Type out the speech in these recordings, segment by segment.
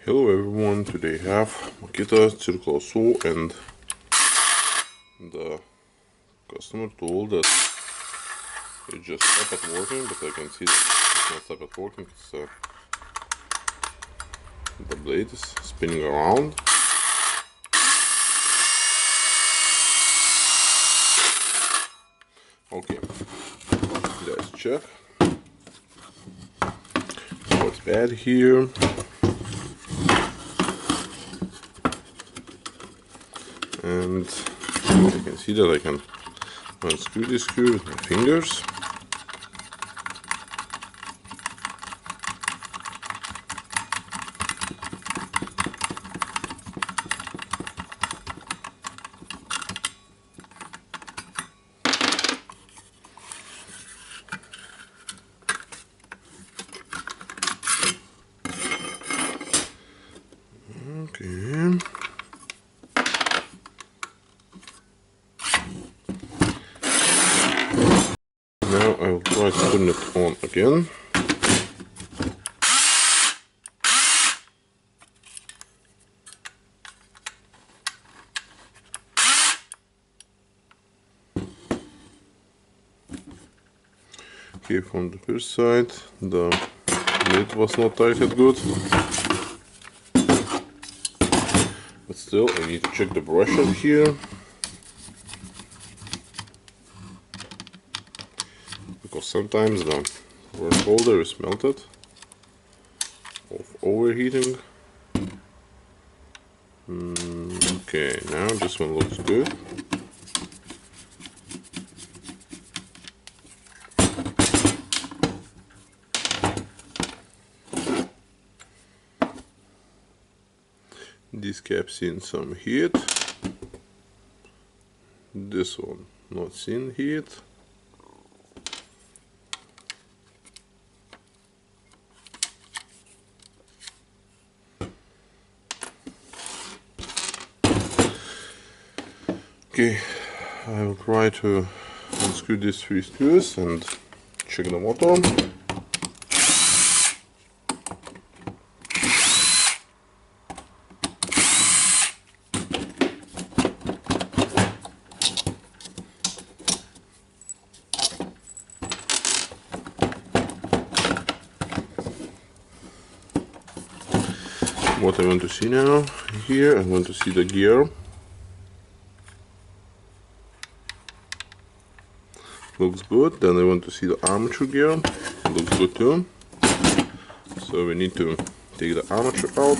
Hello everyone, today I have Makita circular saw and the customer told that it just stopped working, but I can see that it's not stopped working. The blade is spinning around. Okay, let's check what's bad here. And you can see that I can unscrew this screw with my fingers. Okay. Now I will try to turn it on again. Okay, from the first side, the lid was not tightened good. But still, I need to check the brushes here. Because sometimes the rubber holder is melted of overheating. Okay, now this one looks good. This cap seen some heat. This one not seen heat. Okay, I will try to unscrew these three screws and check the motor. What I want to see now, here I want to see the gear. Looks good. Then I want to see the armature gear. Looks good too. So we need to take the armature out.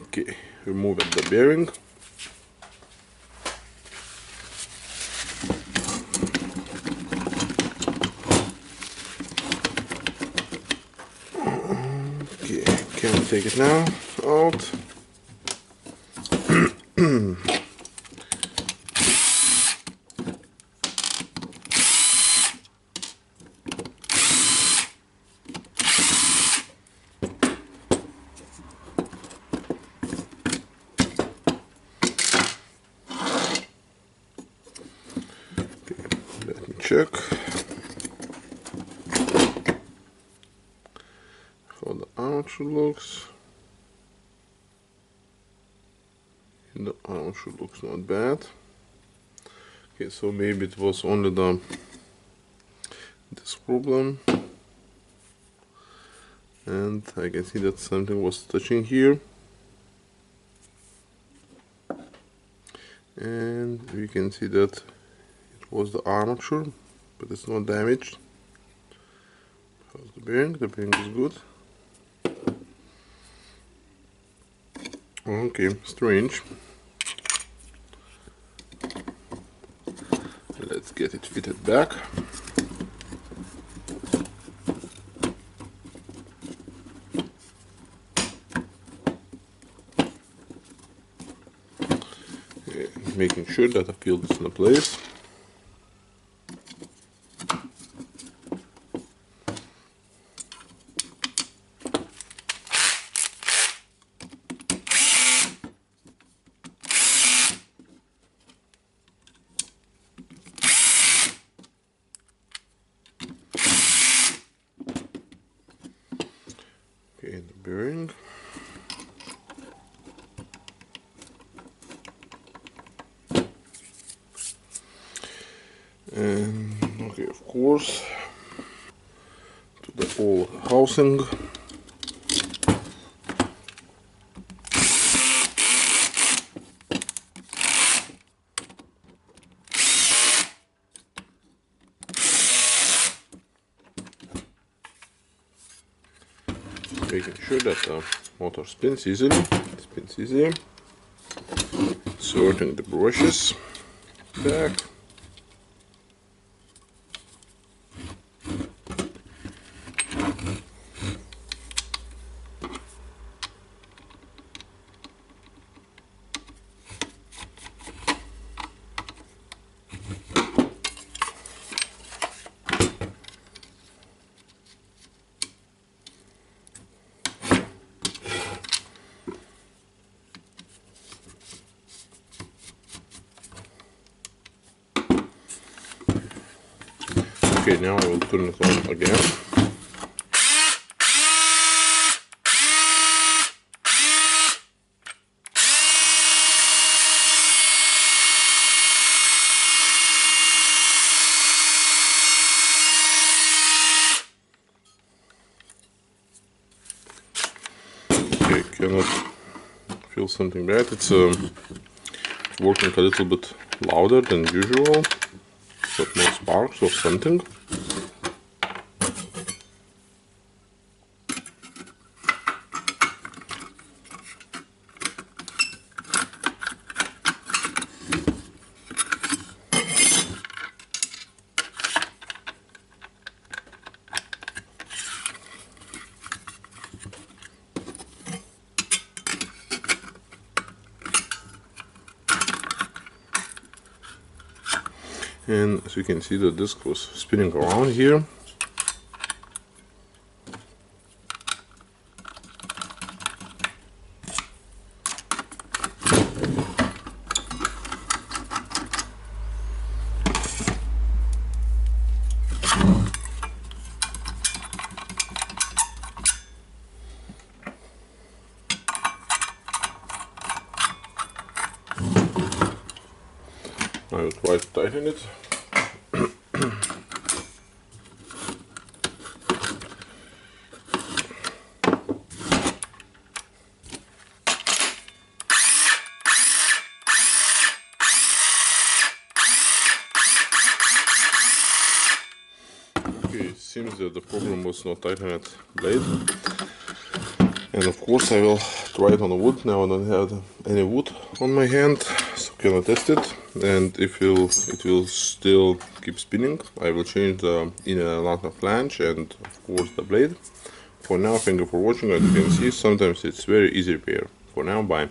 Okay, remove the bearing. Okay, can we take it now out? Let me check how the armature looks. The armature looks not bad. Okay, so maybe it was only this problem, and I can see that something was touching here, and we can see that it was the armature, but it's not damaged. How's the bearing? The bearing is good. Okay, strange. Let's get it fitted back. Okay, making sure that the field is in place. Okay, the bearing. And okay, of course, to the whole housing. Making sure that the motor spins easily. Inserting the brushes back. Okay, now I will turn it on again. Okay, cannot feel something bad. It's working a little bit louder than usual. Got more sparks or something. And as you can see, the disc was spinning around here. I will try to tighten it. Okay, it seems that the problem was not tightening the blade. And of course I will try it on the wood. Now I don't have any wood on my hand, so cannot test it. And if it will still keep spinning, I will change the inner and outer flange and of course the blade. For now, thank you for watching. As you can see, sometimes it's very easy repair. For now, bye.